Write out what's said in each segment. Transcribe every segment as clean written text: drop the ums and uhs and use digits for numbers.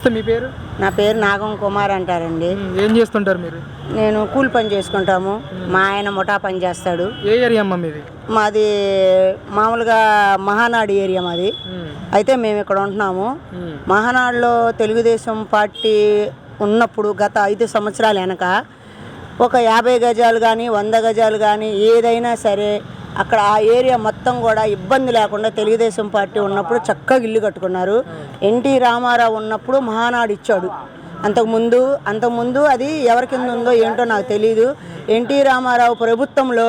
మీ పేరు? నా పేరు నాగం కుమార్ అంటారండి. ఏం చేస్తుంటారు మీరు? నేను కూలి పని చేసుకుంటాము. మా ఆయన ముఠా పని చేస్తాడు. ఏ ఏరియా అమ్మా మీది? మాది మామూలుగా మహానాడు ఏరియా మాది. అయితే మేము ఇక్కడ ఉంటున్నాము. మహానాడులో తెలుగుదేశం పార్టీ ఉన్నప్పుడు గత 5 సంవత్సరాల వెనక ఒక 50 గజాలు కానీ 100 గజాలు కానీ ఏదైనా సరే అక్కడ ఆ ఏరియా మొత్తం కూడా ఇబ్బంది లేకుండా తెలుగుదేశం పార్టీ ఉన్నప్పుడు చక్కగా ఇల్లు కట్టుకున్నారు. ఎన్టీ రామారావు ఉన్నప్పుడు మహానాడు ఇచ్చాడు. అంతకుముందు అది ఎవరి కింద ఉందో ఏంటో నాకు తెలియదు. ఎన్టీ రామారావు ప్రభుత్వంలో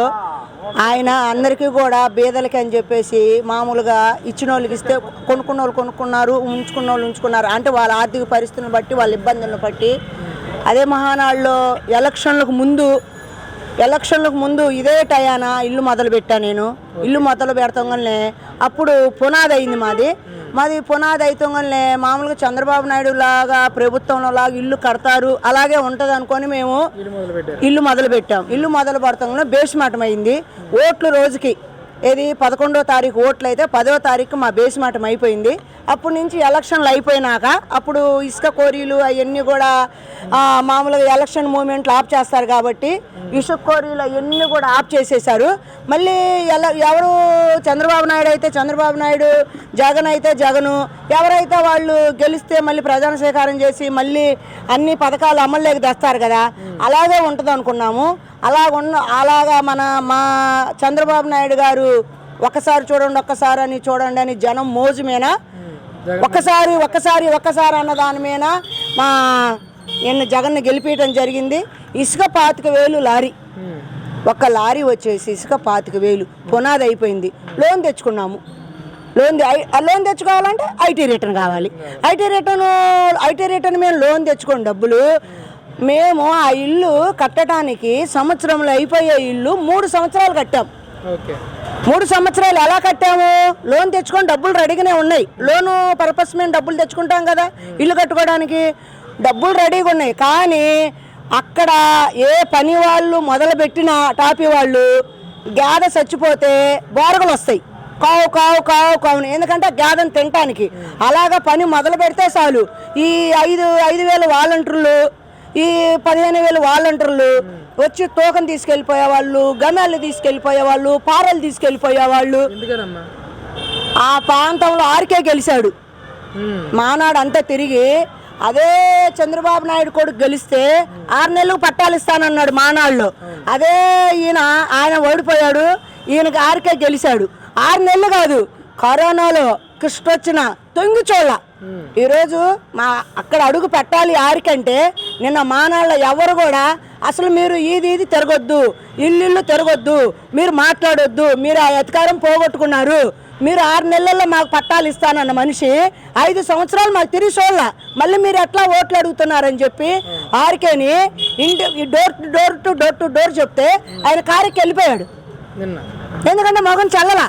ఆయన అందరికీ కూడా బీదలకి అని చెప్పేసి మామూలుగా ఇచ్చిన వాళ్ళకి ఇస్తే కొనుక్కున్న వాళ్ళు కొనుక్కున్నారు, ఉంచుకున్న వాళ్ళు ఉంచుకున్నారు. అంటే వాళ్ళ ఆర్థిక పరిస్థితులను బట్టి వాళ్ళ ఇబ్బందులను బట్టి అదే మహానాడులో ఎలక్షన్లకు ముందు ఇదే టయాన ఇల్లు మొదలు పెట్టాను నేను. ఇల్లు మొదలు పెడతాగానే అప్పుడు పునాది అయింది మాది పునాది అయితేగానే మామూలుగా చంద్రబాబు నాయుడు లాగా ప్రభుత్వంలో లాగా ఇల్లు కడతారు అలాగే ఉంటుంది అనుకొని మేము ఇల్లు మొదలు పెట్టాం. ఇల్లు మొదలు పెడతాగానే బేస్మాటం అయింది. ఓట్లు రోజుకి 11వ తారీఖు ఓట్లు అయితే 10వ తారీఖు మా బేస్మాటం అయిపోయింది. అప్పటి నుంచి ఎలక్షన్లు అయిపోయినాక అప్పుడు ఇసుక కోరీలు అవన్నీ కూడా మామూలుగా ఎలక్షన్ మూమెంట్లు ఆఫ్ చేస్తారు కాబట్టి ఇసుక కోరీలు అవన్నీ కూడా ఆఫ్ చేసేసారు. మళ్ళీ ఎవరు చంద్రబాబు నాయుడు అయితే చంద్రబాబు నాయుడు, జగన్ అయితే జగను, ఎవరైతే వాళ్ళు గెలిస్తే మళ్ళీ ప్రధాన స్వీకారం చేసి మళ్ళీ అన్ని పథకాలు అమల్లోకి తెస్తారు కదా, అలాగే ఉంటుంది అనుకున్నాము. అలాగా మా చంద్రబాబు నాయుడు గారు ఒక్కసారి చూడండి అని జనం మోజు మీద ఒక్కసారి అన్న దాని మీద మా జగన్ని గెలిపించడం జరిగింది. ఇసుక 25,000 లారీ, ఒక్క లారీ వచ్చేసి ఇసుక 25,000 పునాది అయిపోయింది. లోన్ తెచ్చుకున్నాము. లోన్ తెచ్చుకోవాలంటే ఐటీ రిటర్న్ కావాలి. ఐటీ రిటర్న్ మేము లోన్ తెచ్చుకోండి డబ్బులు. మేము ఆ ఇల్లు కట్టడానికి సంవత్సరంలో అయిపోయే ఇల్లు 3 సంవత్సరాలు కట్టాం. 3 సంవత్సరాలు ఎలా కట్టాము? లోన్ తెచ్చుకొని డబ్బులు రెడీగానే ఉన్నాయి. లోను పర్పస్ మేము డబ్బులు తెచ్చుకుంటాం కదా ఇల్లు కట్టుకోవడానికి, డబ్బులు రెడీగా ఉన్నాయి. కానీ అక్కడ ఏ పని వాళ్ళు మొదలుపెట్టిన టాపీ వాళ్ళు గేదె చచ్చిపోతే బోరగలు వస్తాయి, కావు ఎందుకంటే గేదెను తినటానికి. అలాగా పని మొదలు పెడితే చాలు ఈ 5,000 వాలంటీర్లు, ఈ 15,000 వాలంటీర్లు వచ్చి తోకం తీసుకెళ్ళిపోయేవాళ్ళు, గమ్యాలు తీసుకెళ్ళిపోయేవాళ్ళు, పారలు తీసుకెళ్ళిపోయేవాళ్ళు. ఆ ప్రాంతంలో ఆర్కే గెలిచాడు. మానాడు అంతా తిరిగి అదే చంద్రబాబు నాయుడు కొడుకు గెలిస్తే 6 నెలలకు పట్టాలు ఇస్తానన్నాడు మానాడులో. అదే ఆయన ఓడిపోయాడు, ఈయనకి ఆర్కే గెలిచాడు. 6 నెలలు కాదు, కరోనాలో కృష్ణొచ్చిన తొంగిచోళ్ళ ఈరోజు అక్కడ అడుగు పెట్టాలి. ఆరికంటే నిన్న మానాళ్ళ ఎవరు కూడా అసలు మీరు ఇది తిరగొద్దు, ఇల్లు తిరగొద్దు, మీరు మాట్లాడొద్దు, మీరు ఆ అధికారం పోగొట్టుకున్నారు, మీరు 6 నెలల్లో మాకు పట్టాలు ఇస్తానన్న మనిషి 5 సంవత్సరాలు మాకు తిరిగి చూడాల, మళ్ళీ మీరు ఎట్లా ఓట్లు అడుగుతున్నారని చెప్పి ఆరికేని డోర్ టు డోర్ చెప్తే ఆయన కారుకి వెళ్ళిపోయాడు. ఎందుకంటే మొగం చల్లలా,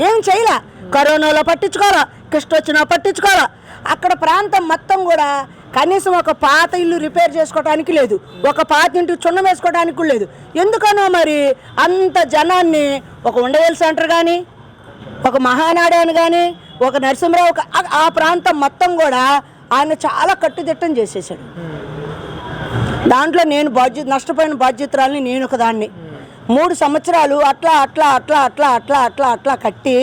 ఏం చేయలే. కరోనాలో పట్టించుకోరా, కృష్ణొచ్చినా పట్టించుకోరా. అక్కడ ప్రాంతం మొత్తం కూడా కనీసం ఒక పాత ఇల్లు రిపేర్ చేసుకోవడానికి లేదు, ఒక పాత ఇంటికి చున్నం వేసుకోవడానికి లేదు. ఎందుకనో మరి అంత జనాన్ని ఒక ఉండవేల్ సెంటర్ కానీ, ఒక మహానాడు అని కానీ, ఒక నరసింహరావు, ఆ ప్రాంతం మొత్తం కూడా ఆయన చాలా కట్టుదిట్టం చేసేసాడు. దాంట్లో నేను నష్టపోయిన బాధ్యతరాలని నేను ఒకదాన్ని. 3 సంవత్సరాలు అట్లా కట్టి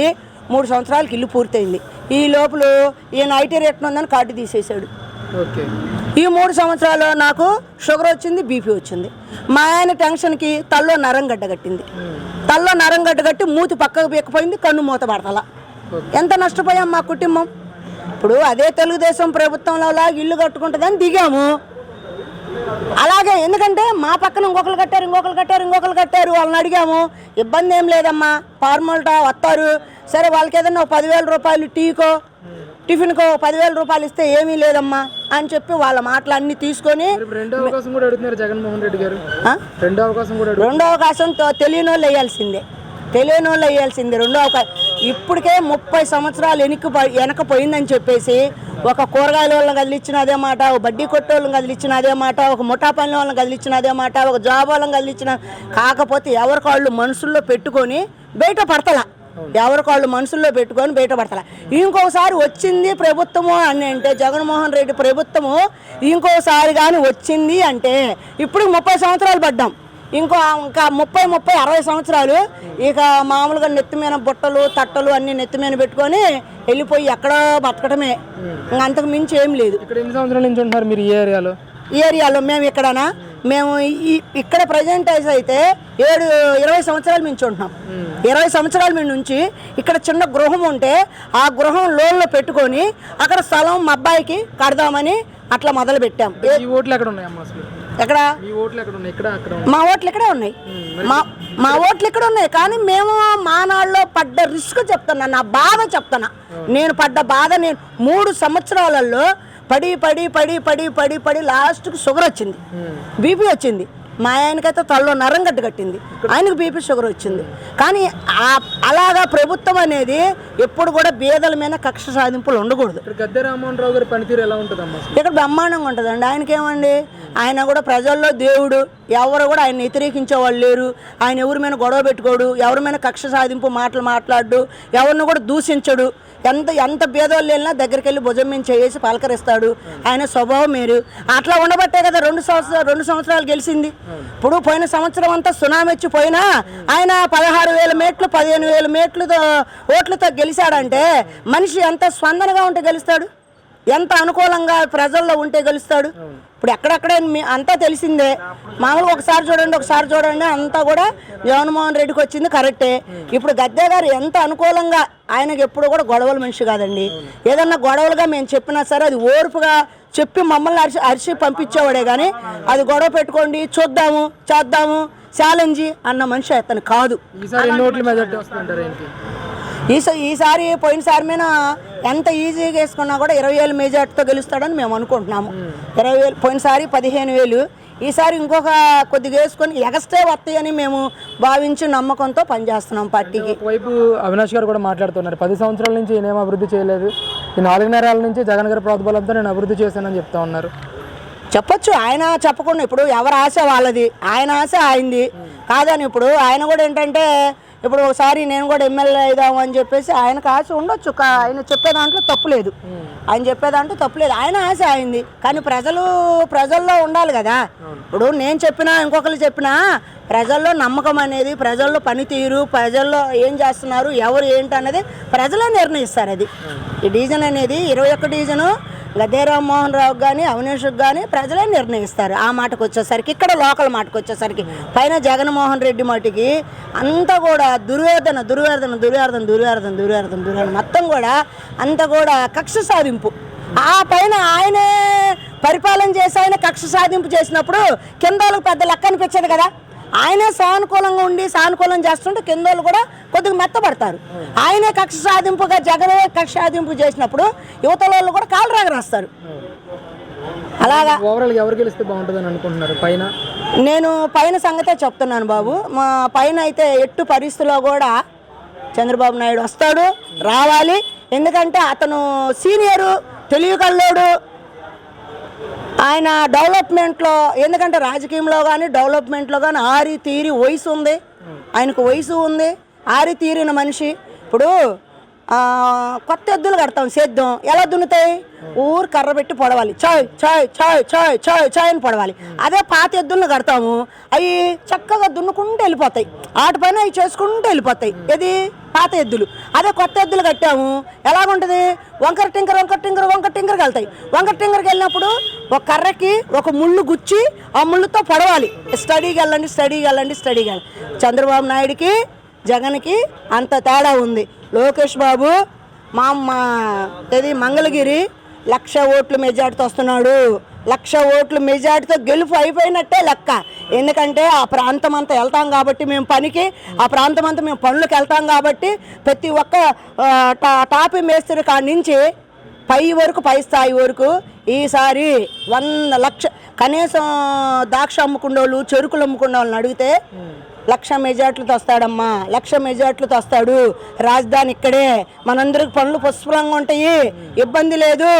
3 సంవత్సరాలకి ఇల్లు పూర్తయింది. ఈ లోపల ఈయన ఐటీ రేట్ ఉందని కార్డు తీసేశాడు. ఈ 3 సంవత్సరాలు నాకు షుగర్ వచ్చింది, బీపీ వచ్చింది. మా ఆయన టెన్షన్కి తల్లో నరంగడ్డ కట్టి మూతి పక్కకు పీక్కపోయింది, కన్ను మూత పడతల. ఎంత నష్టపోయాం మా కుటుంబం. ఇప్పుడు అదే తెలుగుదేశం ప్రభుత్వంలో లాగా ఇల్లు కట్టుకుంటుందని దిగాము. అలాగే ఎందుకంటే మా పక్కన ఇంకొకరు కట్టారు, వాళ్ళని అడిగాము. ఇబ్బంది ఏం లేదమ్మా, ఫార్మాలిటీ వస్తారు, సరే వాళ్ళకి ఏదన్నా 10,000 రూపాయలు టీకో టిఫిన్కో 10,000 రూపాయలు ఇస్తే ఏమీ లేదమ్మా అని చెప్పి వాళ్ళ మాటలు అన్ని తీసుకొని రెండో అవకాశం తెలియని వాళ్ళు వేయాల్సిందే. రెండో అవకాశం ఇప్పటికే 30 సంవత్సరాలు వెనకపోయిందని చెప్పేసి ఒక కూరగాయల వాళ్ళని కదిలిచ్చిన అదే మాట, ఒక బడ్డీ కొట్టే వాళ్ళని కదిలిచ్చిన అదే మాట, ఒక ముఠా పని వాళ్ళని కదిలిచ్చిన అదే మాట, ఒక జాబ్ వాళ్ళని కదిలిచ్చిన. కాకపోతే ఎవరికి వాళ్ళు మనసుల్లో పెట్టుకొని బయట పడతలా. ఎవరికి వాళ్ళు మనసుల్లో పెట్టుకొని బయటపడతా. ఇంకొకసారి వచ్చింది ప్రభుత్వము అని అంటే జగన్మోహన్ రెడ్డి ప్రభుత్వము ఇంకోసారి కానీ వచ్చింది అంటే ఇప్పుడు 30 సంవత్సరాలు పడ్డాం, ఇంకా 60 సంవత్సరాలు ఇక మామూలుగా నెత్తిమీన బుట్టలు తట్టలు అన్ని నెత్తిమీన పెట్టుకొని వెళ్ళిపోయి ఎక్కడో బతకటమే, అంతకు మించి ఏం లేదు. ఇక్కడ ఎన్ని సంవత్సరాల నుంచి ఉంటున్నారు మీరు ఈ ఏరియాలో? ఈ ఏరియాలో మేము ఇక్కడ ప్రజెంట్ అయితే 20 సంవత్సరాల నుంచి ఉంటున్నాం. 20 సంవత్సరాల నుంచి ఇక్కడ చిన్న గృహం ఉంటే ఆ గృహం లోన్లో పెట్టుకొని అక్కడ స్థలం మా అబ్బాయికి కడదామని అట్లా మొదలు పెట్టాం. ఈ ఓట్లు ఎక్కడ ఉన్నాయి అమ్మా అసలు? ఎక్కడ ఈ ఓట్లు ఎక్కడ ఉన్నాయి? ఇక్కడ అక్కడ మా ఓట్లు ఇక్కడే ఉన్నాయి, మా ఓట్లు ఇక్కడ ఉన్నాయి. కానీ మేము మానాడులో పడ్డ రిస్క్ చెప్తున్నా, నా బాధ చెప్తున్నా. నేను పడ్డ బాధ, నేను 3 సంవత్సరాలలో పడి పడి పడి పడి పడి పడి లాస్ట్కి షుగర్ వచ్చింది, బీపీ వచ్చింది. మా ఆయనకైతే తలలో నరం గడ్డ కట్టింది, ఆయనకు బీపీ షుగర్ వచ్చింది. కానీ అలాగా ప్రభుత్వం అనేది ఎప్పుడు కూడా బీదల మీద కక్ష సాధింపులు ఉండకూడదు. గద్దె రామ్మోహన్ రావు గారి పనితీరు ఎలా ఉంటుందమ్మా? ఇక్కడ బ్రహ్మాండంగా ఉంటుందండి. ఆయనకేమండి, ఆయన కూడా ప్రజల్లో దేవుడు, ఎవరు కూడా ఆయన వ్యతిరేకించే వాళ్ళు లేరు. ఆయన ఎవరి మీద గొడవ పెట్టుకోడు, ఎవరి మీద కక్ష సాధింపు మాటలు మాట్లాడు, ఎవరిని కూడా దూషించడు. ఎంత భేదవాళ్ళు వెళ్ళినా దగ్గరికి వెళ్ళి భుజం మీద చేసి పలకరిస్తాడు. ఆయన స్వభావం మీరు అట్లా ఉండబట్టే కదా 2 సంవత్సరాలు గెలిచింది. ఇప్పుడు పోయిన సంవత్సరం అంతా సునామీ వచ్చి పోయినా ఆయన 16,000 మేట్లు 15,000 మేట్లతో ఓట్లతో గెలిచాడంటే మనిషి ఎంత స్పందనగా ఉంటే గెలుస్తాడు, ఎంత అనుకూలంగా ప్రజల్లో ఉంటే గెలుస్తాడు. ఇప్పుడు ఎక్కడెక్కడే అంతా తెలిసిందే. మామూలుగా ఒకసారి చూడండి అంతా కూడా జగన్మోహన్ రెడ్డికి వచ్చింది కరెక్టే. ఇప్పుడు గద్దె గారు ఎంత అనుకూలంగా, ఆయనకి ఎప్పుడు కూడా గొడవల మనిషి కాదండి. ఏదన్నా గొడవలుగా మేము చెప్పినా సరే అది ఓర్పుగా చెప్పి మమ్మల్ని అరిచి పంపించేవాడే కానీ అది గొడవ పెట్టుకోండి చూద్దాము చేద్దాము ఛాలెంజ్ అన్న మనిషి అతను కాదు. ఈసారి పోయినసారి మీద ఎంత ఈజీగా వేసుకున్నా కూడా 20,000 మెజార్టీతో గెలుస్తాడని మేము అనుకుంటున్నాము. 20,000 పోయినసారి 15,000, ఈసారి ఇంకొక కొద్దిగా వేసుకొని ఎగస్ట్రా వస్తాయని మేము భావించి నమ్మకంతో పనిచేస్తున్నాం పార్టీకి. వైపు అవినాష్ గారు కూడా మాట్లాడుతున్నారు, 10 సంవత్సరాల నుంచి నేనేం అభివృద్ధి చేయలేదు, ఈ 4.5 నుంచి జగన్ గారి ప్రోద్బలంతో నేను అభివృద్ధి చేశానని చెప్తా ఉన్నారు. చెప్పొచ్చు, ఆయన చెప్పకుండా ఇప్పుడు ఎవరి ఆశ వాళ్ళది, ఆయన ఆశ ఆయనది కాదని. ఇప్పుడు ఆయన కూడా ఏంటంటే ఇప్పుడు ఒకసారి నేను కూడా ఎమ్మెల్యే అయిదాము అని చెప్పేసి ఆయనకు ఆశ ఉండొచ్చు. ఆయన చెప్పే దాంట్లో తప్పులేదు, ఆయన ఆశ అయింది. కానీ ప్రజల్లో ఉండాలి కదా. ఇప్పుడు నేను చెప్పినా ఇంకొకరు చెప్పినా ప్రజల్లో నమ్మకం అనేది, ప్రజల్లో పనితీరు, ప్రజల్లో ఏం చేస్తున్నారు ఎవరు ఏంటి అనేది ప్రజలే నిర్ణయిస్తారు. అది ఈ డివిజన్ అనేది 21 డివిజను గద్దె రామ్మోహన్ రావు కానీ అవినాష్కి కానీ ప్రజలే నిర్ణయిస్తారు. ఆ మాటకు వచ్చేసరికి ఇక్కడ లోకల్ మాటకు వచ్చేసరికి పైన జగన్మోహన్ రెడ్డి మటుకి అంతా కూడా దుర్యోధన మొత్తం కూడా అంతా కూడా కక్ష సాధింపు. ఆ పైన ఆయనే పరిపాలన చేసి ఆయన కక్ష సాధింపు చేసినప్పుడు కింద వాళ్ళకి పెద్ద లెక్క అనిపించదు కదా. ఆయనే సానుకూలంగా ఉండి సానుకూలం చేస్తుంటే కింద వాళ్ళు కూడా కొద్దిగా మెత్తపడతారు. ఆయనే కక్ష సాధింపుగా జగనే కక్ష సాధింపు చేసినప్పుడు యువతల వాళ్ళు కూడా కాలు రాస్తారు. అలాగా ఓవరాల్గా ఎవరు గెలిస్తే బాగుంటుందని అనుకుంటున్నారు? నేను పైన సంగతే చెప్తున్నాను బాబు. మా పైన అయితే ఎట్టు పరిస్థితిలో కూడా చంద్రబాబు నాయుడు వస్తాడు, రావాలి. ఎందుకంటే అతను సీనియరు, తెలివికల్లోడు. ఆయన డెవలప్మెంట్లో, ఎందుకంటే రాజకీయంలో కానీ డెవలప్మెంట్లో కానీ ఆరి తీరి వయసు ఉంది, ఆయనకు వయసు ఉంది, ఆరి తీరిన మనిషి. ఇప్పుడు కొత్త ఎద్దులు కడతాం, సేద్యం ఎలా దున్నుతాయి? ఊరు కర్ర పెట్టి పొడవాలి, చాయ్ చాయ్ చాయ్ చాయ్ చాయ్ చాయ్ అని పొడవాలి. అదే పాత ఎద్దులను కడతాము, అవి చక్కగా దున్నుకుంటూ వెళ్ళిపోతాయి, వాటి పైన అవి చేసుకుంటూ వెళ్ళిపోతాయి. ఇది పాత ఎద్దులు. అదే కొత్త ఎద్దులు కట్టాము ఎలాగుంటుంది? వంకర టింకర్ వెళ్తాయి. వంకర టింకర్కి వెళ్ళినప్పుడు ఒక కర్రకి ఒక ముళ్ళు గుచ్చి ఆ ముళ్ళుతో పొడవాలి. స్టడీకి వెళ్ళండి. చంద్రబాబు నాయుడికి జగన్కి అంత తేడా ఉంది. లోకేష్ బాబు మంగళగిరి 1,00,000 ఓట్ల మెజార్టీతో వస్తున్నాడు. 1,00,000 ఓట్ల మెజార్టీతో గెలుపు అయిపోయినట్టే లెక్క. ఎందుకంటే ఆ ప్రాంతం అంతా వెళ్తాం కాబట్టి మేము పనికి, ఆ ప్రాంతం అంతా మేము పనులకు వెళ్తాం కాబట్టి ప్రతి ఒక్క టాపీ మేస్త్రి కాడి నుంచి పై స్థాయి వరకు ఈసారి 100 లక్ష కనీసం ద్రాక్ష అమ్ముకునేవాళ్ళు, చెరుకులు అమ్ముకునే వాళ్ళని అడిగితే 1,00,000 మెజార్టీలతో వస్తాడమ్మా, 1,00,000 మెజార్టీలతో వస్తాడు. రాజధాని ఇక్కడే, మనందరికి పనులు పుష్కలంగా ఉంటాయి, ఇబ్బంది లేదు.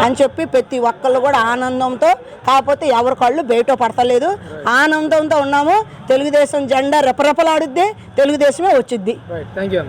అని చెప్పి ప్రతి ఒక్కళ్ళు కూడా ఆనందంతో, కాకపోతే ఎవరి కళ్ళు బయట పడతలేదు, ఆనందంతో ఉన్నాము. తెలుగుదేశం జెండా రెపరెపలాడుద్ది, తెలుగుదేశమే వచ్చిద్ది. Thank you.